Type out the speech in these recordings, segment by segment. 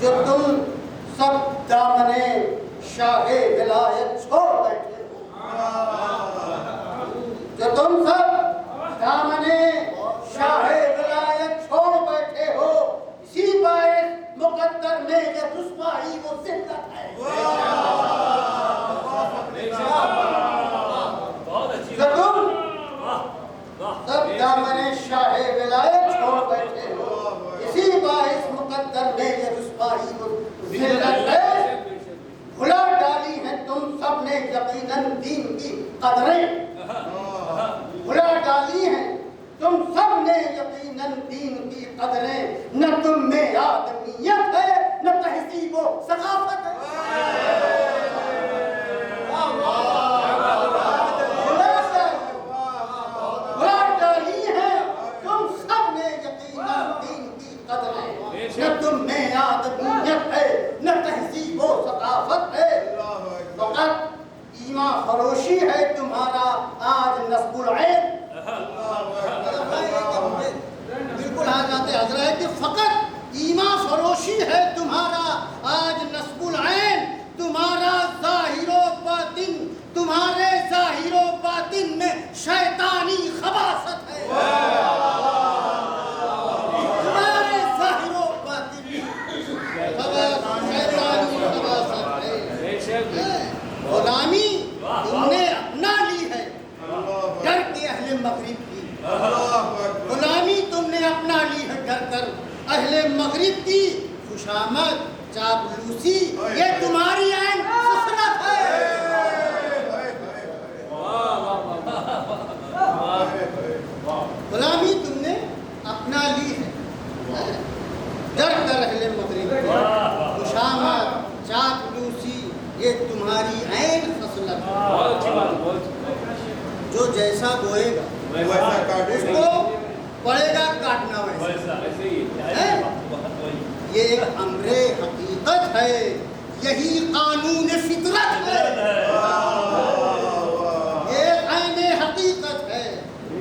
جو تم سب دامنے شاہ ولایت چھوڑ بیٹھے ہو، جو تم سب دامنے شاہ ولایت چھوڑ بیٹھے ہو، اسی باعث مقدر میں یہ رسوائی و ذلت ہے۔ جو تم سب دامنے شاہ ولایت چھوڑ بیٹھے ہو، اسی باعث مقدر میں یہ رسوائی و ذلت ہے۔ بھلا ڈالی ہیں تم سب نے یقیناً دین کی قدریں، بھلا ڈالی ہیں تم سب نے یقیناً دین کی قدریں، نہ تم میں آدمیت ہے نہ تہذیب و ثقافت ہے۔ بھلا ڈالی ہیں تم سب نے یقیناً دین کی قدریں، نہ تم میں آدمیت ہے نہ تہذیب و ثقافت ہے۔ فقط ایمان فروشی ہے تمہارا آج نصب العین۔ بالکل حضرت حضرت ہے کہ فقط ایمان فروشی ہے تمہارا آج نصب العین، تمہارا ظاہر و باطن، تمہارے ظاہر و باطن میں شیطانی خباثت ہے۔ تمہارے ظاہر و باطن میں شیطانی خباثت ہے۔ غلامی تم نے اپنا لی ہے ڈر کے اہل مغرب کی، غلامی تم نے اپنا لی ہے ڈر کر اہل مغرب کی، خوشامد چاپلوسی یہ تمہاری عین خصلت ہے۔ غلامی تم نے اپنا لی ہے ڈر کر اہل مغرب کی، خوشامد چاپلوسی یہ تمہاری عین خصلت ہے۔ جو جیسا بوئے گا اس کو پڑے گا کاٹنا ویسا۔ یہ ایک امر حقیقت ہے، یہی قانون فطرت ہے، یہ عین حقیقت ہے،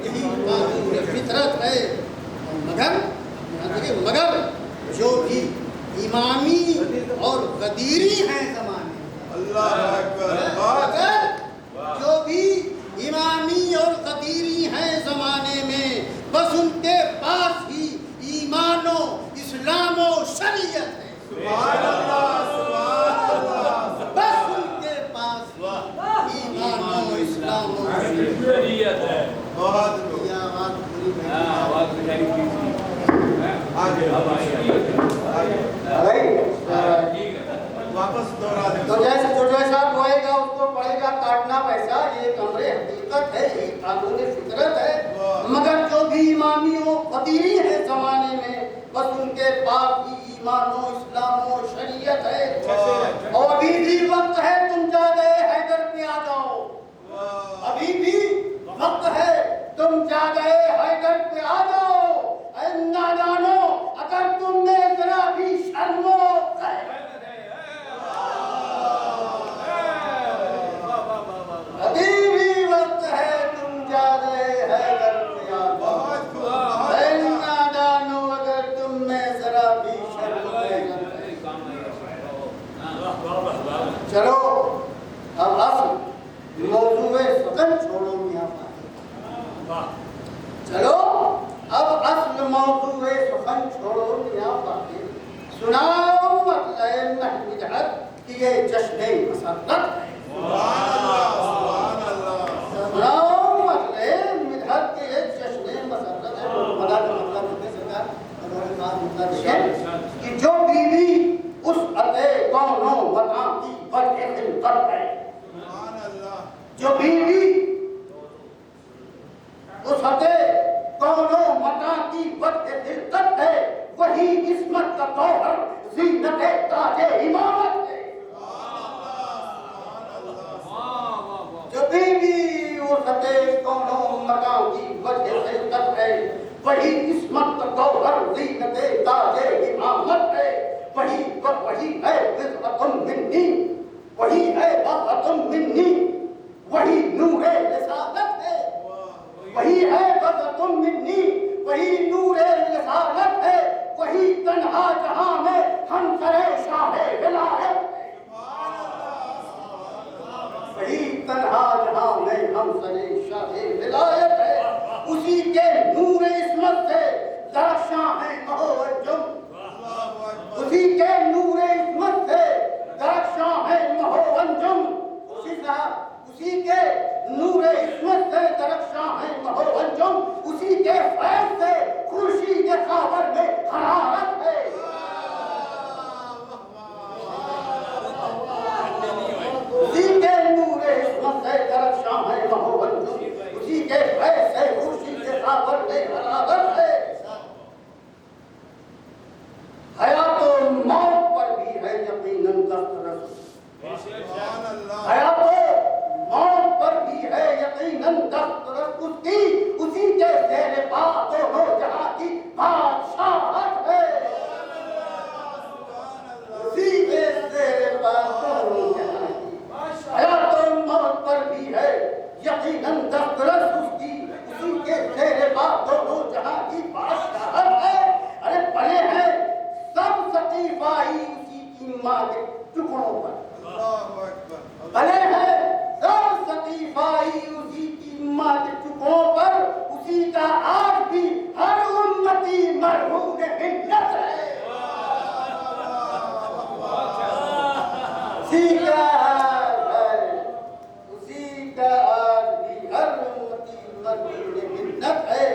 یہی قانون فطرت ہے۔ مگر جو بھی امامی اور غدیری ہیں زمانے میں، جو بھی امامی اور غدیری ہیں زمانے میں، بس ان کے پاس ہی ایمان و اسلام و شریعت ہے۔ بس ان کے پاس ایمان و اسلام و شریعت ہے۔ تو جیسا بوئے گا اس کو پڑے گا کاٹنا ویسا، یہ ایک امر حقیقت ہے، یہ قانون فطرت ہے۔ مگر جو بھی امامی و غدیری ہے زمانے میں، بس ان کے پاس ہی ایمان و اسلام و شریعت ہے۔ اور ابھی بھی وقت ہے تم جا گئے حیدر پہ آ جاؤ، ابھی بھی وقت ہے تم جا گئے حیدر پہ آ جاؤ۔ اے نادانو اگر تم نے ذرا بھی شرم و ابھی بھی وقت ہے تم جا گئے حیدر پہ آ جاؤ۔ اے نادانو اگر تم میں ذرا بھی شرم چلو اب اصل موضوع سخن چھوڑو میاں فاطر، چلو اب اصل موضوع سخن چھوڑو میاں فاطر، سناؤ مطلب محمد کہ یہ جشن مسرت ہے۔ سناؤ مطلب مدحت کہ یہ جشن مسرت ہے۔ کہ جو بیوی اس عطے کونوں مکان کی وجہ خلقت ہے، جو بیوی اس عطے کونوں مکان کی وجہ خلقت ہے، وہی عصمت کا گوہر زینت تاج امامت ہے۔ جو بیوی اس عطے کونوں مکان کی وجہ خلقت ہے، وہی عصمت کا گوہر زینت تاج امامت ہے۔ وہی ہے بضعۃ منی، وہی ہے بضعۃ منی، وہی نور رسالت ہے، وہی ہے بضعۃ منی، وہی نور رسالت ہے، وہی تنہا جہاں میں ہمسر मंजर शाह विलायत है, उसी के नूर इस्मत से दरख्शां है महोवज्जुम, उसी के नूर इस्मत से दरख्शां है महोवज्जुम, उसी के नूर इस्मत से दरख्शां है महोवज्जुम, उसी के फैज़ से खुर्शीद खाबर में हरारत है। उसी के नूर इस्मत से दरख्शां है महोवज्जुम, उसी के फैज़ से खुर्शीद खाबर में हरारत है। हयात और मौत पर भी है यकीनन दस्तरस, हयात मौत पर भी है यकीनन दस्तरस उसकी, उसी के ज़ेरे पा दोनों जहां की बादशाहत है, उसी के ज़ेरे पा दोनों जहां की हयात और मौत पर भी है यकीनन दस्तरस उसकी, उसी के ज़ेरे पा दोनों जहां की बादशाहत है। अरे बने हैं सब सकीफाई उसी की माँ के टुकड़ों पर, बने हैं सब सकीफाई उसी की माँ के टुकड़ों पर, उसी का आज भी हर उम्मती मरहूम मिन्नत है, उसी का आज भी हर उम्मती मरहूम मिन्नत है।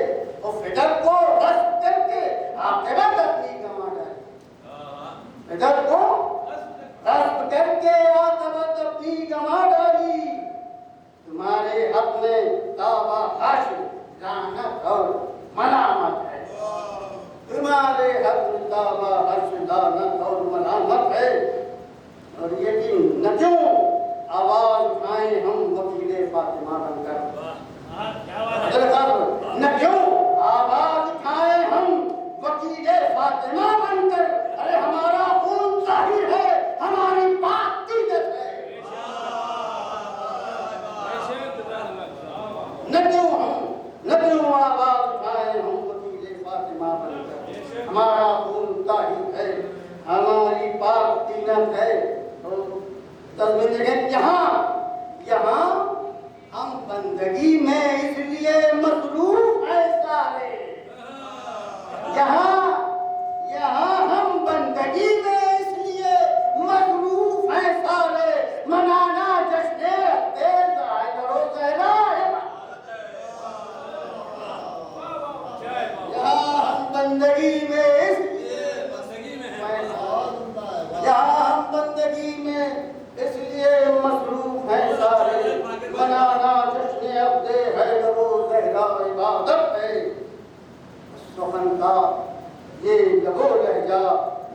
और फिक्र को रद्द करके आखिरत अपनी गंवा डाली, फिक्र को रद्द करके आखिरत अपनी गंवा डाली। तुम्हारे हक में तौबा हाशिर लानत और मलामत है, तुम्हारे हक में तौबा हाशिर लानत और मलामत है। और यकीन न क्यों आवाज उठाएं हम वकीले फातिमा बनकर, न क्यों आवाज उठाएं हम वकीले फातिमा बनकर, अरे हमारा खून जाहिर है, हमारी बात तीजत है। न क्यों आवाज उठाएं हम वकीले फातिमा बनकर, हमारा खून जाहिर है, हमारी बात तीजत है। तो तस्वीर देखें, यहाँ हम बंदगी में इसलिए मसरूफ है सारे, यहाँ हम बंदगी में इसलिए मसरूफ है सारे, मनाना जश्न तेज आयदरो ज़हरा है। यहाँ हम बंदगी में इसलिए मसरूफ है सारे, मनाना जश्न अब्दे हैदरो ज़हरा इबादत है। सुखन का ये लबो लहजा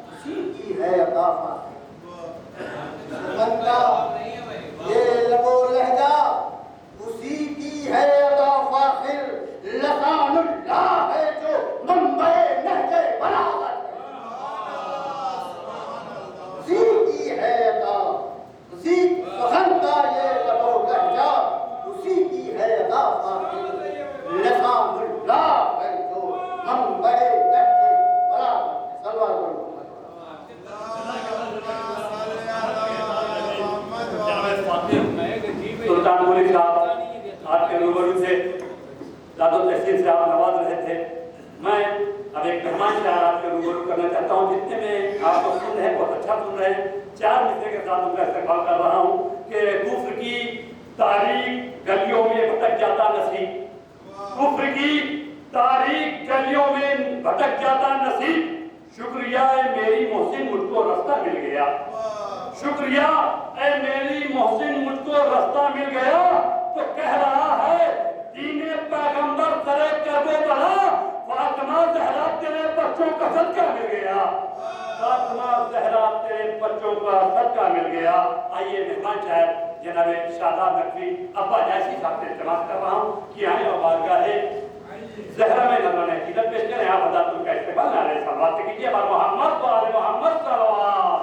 उसी की है अता फाखिर, सुखन का ये लबो लहजा उसी की है अता फाखिर, लसानुल्लाह है जो मंबे नहजे बलागत है, उसी की है अता, उसी सुखन का ये लबो लहजा उसी की है अता फाखिर, लसानुल्लाह है जो मंबे नहजे बलागत है। सल्लल्लाहु अलैहि वसल्लम। सुल्तानपुरी साहब आपके रूबरू से दादो तहसील से आप नवाज रहे थे। मैं अब एक मेहमान चार आपके रूबरू करना चाहता हूँ, जितने में आपको सुन रहे हैं बहुत अच्छा सुन रहे हैं। चार मिसरे के साथ उनका इस्तेमाल कर रहा हूँ कि कुफ्र की तारीख गलियों में भटक जाता नसीब, कुफ्र की तारीख गलियों में भटक जाता नसीब, शुक्रिया ए मेरी मोहसिन मुझको रास्ता मिल गया, शुक्रिया ए मेरी मोहसिन मुझको रास्ता मिल गया। तो कह रहा है दीने पैगंबर सरे करबो बला, फातिमा ज़हरा तेरे बच्चों का सदका मिल गया, फातिमा ज़हरा तेरे बच्चों का सदका मिल गया। आइए मेहमान साहब जनाब शादाब नकवी अब्बा जैसी साहब से इस्तेमाल कर रहा हूँ कि आए और बारगाह ज़हरा में नजर है इधर पेश करें। आप हज़रात का इस्तेमाल आ रहे सलावत कीजिए मोहम्मद तो आले मोहम्मद सल्लल्लाहु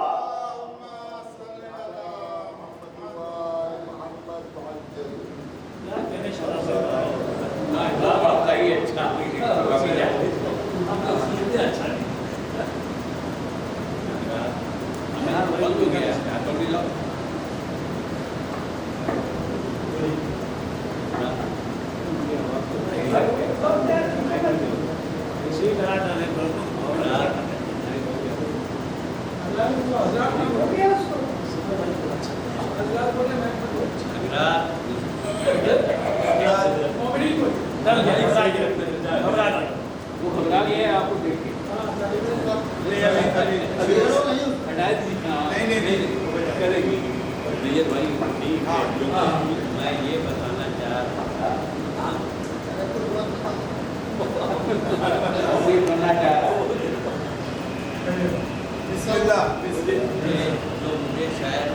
मैं ये बताना चाह रहा था कोई बनना चाह रहा जो मुझे शायद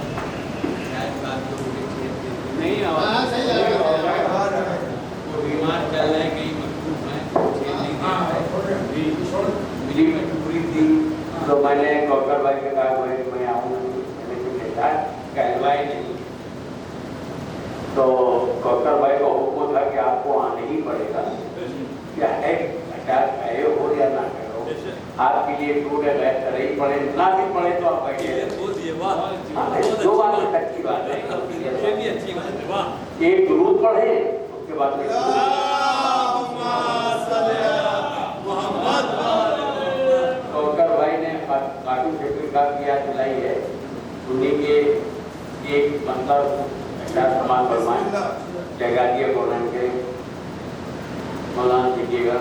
बात को नहीं हाँ, सही है। वो बीमार चल रहे हैं कहीं मजबूर हैं मेरी मजबूरी थी तो मैंने कौकर भाई के कहा मैं आऊँगा कहलवाई नहीं तो कौकर भाई को हुक्म था कि आपको आने ही पड़ेगा क्या है कहे हो या ना कहो आपके लिए टूट है ही पड़े ना भी पड़े तो आप बैठिए दो बात अच्छी बात है एक दुरूद पढ़े उसके बाद कौकर भाई ने काटू शेखर का किया चलाई है उन्हीं के एक बंदा अच्छा समान फरमाए जगह दिया मौलाना के मौलाना सीखिएगा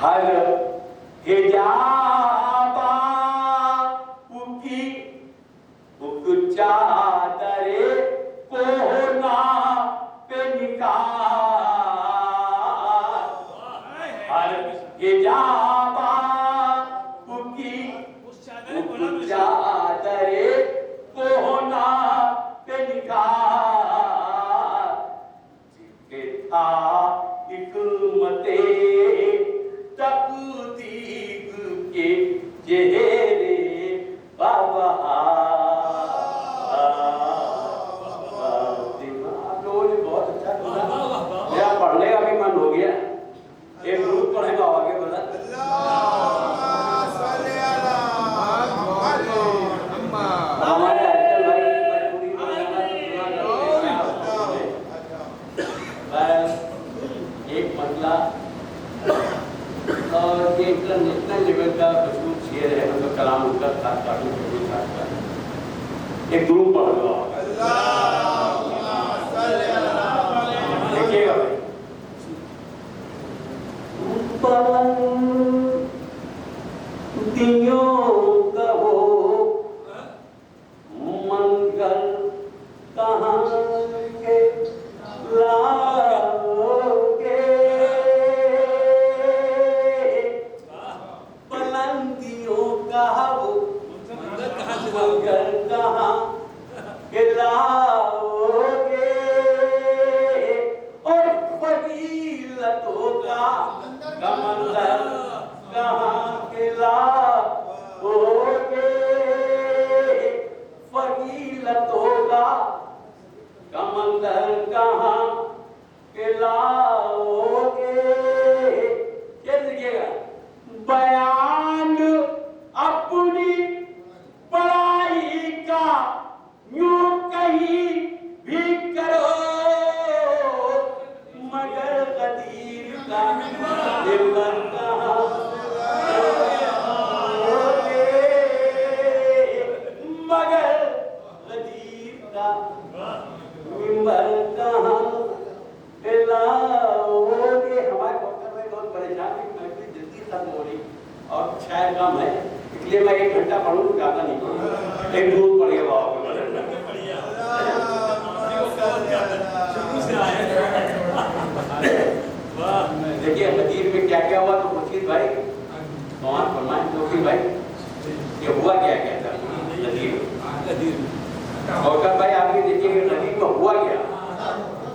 हर हिजाबा उकी उक चादरे कोना पे निकाल हर हिजाबा उकी उक चादरे कोना पे निकाल जिसके था हिकमते तकदीर के चेहरे बाबा बहुत अच्छा मेरा पढ़ने का भी मन हो गया एक ग्रुप पढ़ेगा आगे बता हमारे अचल भाई पूरी एक मतला और ये इंटरनेशनल लेवल का मशहूर शेर है मतलब कलाम उनका था एक ग्रुप पढ़ लो देखिएगा दियों का वो मंगल कहाँ के लाओगे बुलंदियों का वो मंगल कहाँ के लाओगे और फजीलतों का कमंदर कहाँ के लाओगे फजीलतों का कमंदर कहाँ के लाओगे क्या लिखिएगा बयान अपनी पढ़ाई का यूं कहीं भी करो मगर गदीर का दिलबर कहाँ मगर गदीर का दिलबर कहाँ लाओगे हमारे डॉक्टर भाई बहुत परेशान है महफिल जल्दी खत्म हो रही और शायद कम है इसलिए मैं 1 घंटा पढ़ूँ ज़्यादा नहीं पढ़ूँ एक दूर पढ़िए बाबा देखिए हदीर में क्या क्या हुआ तो मुर्शिद भाई कौन फरमाए जोकी भाई ये हुआ क्या क्या था हदीर डॉक्टर भाई आपके देखिए हदीर में हुआ क्या क्या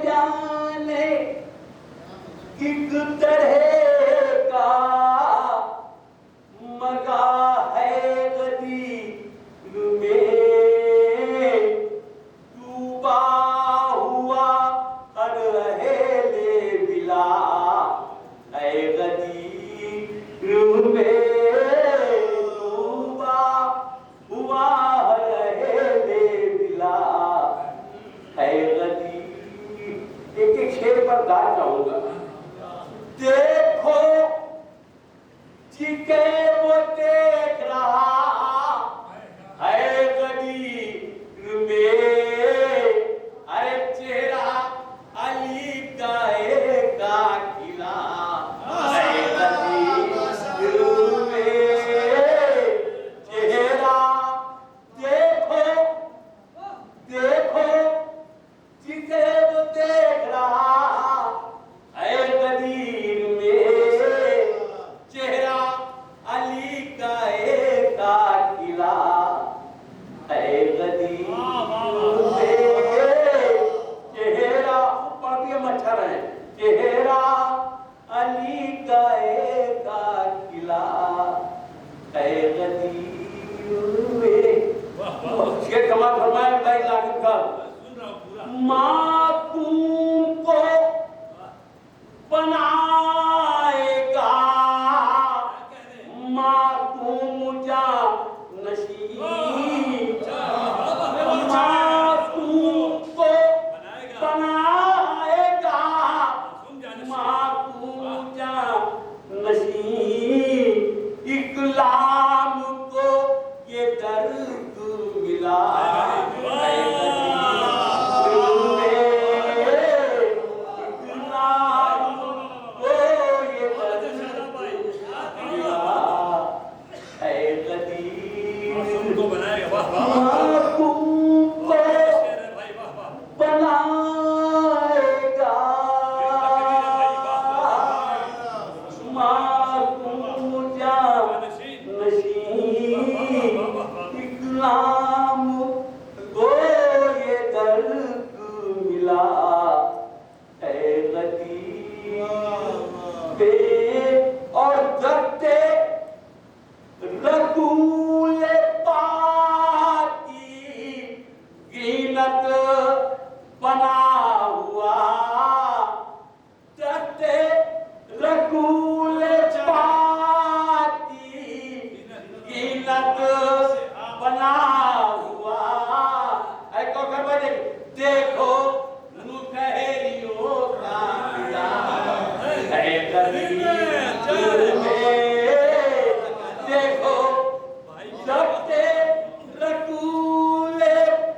जाने किस तरह का मगा है गदीर में डूबा हुआ हर रहेले बिला है गदीर में डूबा हुआ हर रहेले बिला है गदीर एक एक शेर पर गाना चाहूंगा देखो जिके वो देख रहा है गदीर में अरे चेहरा अली का एक खिला है गदीर में चेहरा देखो देखो जिसे वो देख रहा है गदीर में चेहरा बनाएगा मासूम जानशीं इस्लाम को ये दर्द मिला है गदीर पे और दर्दे रसूल पाक की कीमत बना हुआ दर्दे रसूल पाक की कीमत बना हुआ ऐ कोकर बजे देखो मुखहरियों का मिला है गदीर में देखो सबसे रसूल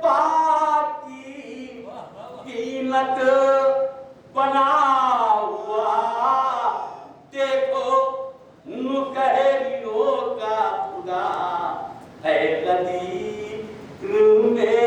पाक की कीमत बना हुआ देखो मुखहरियों का खुदा है गदीर में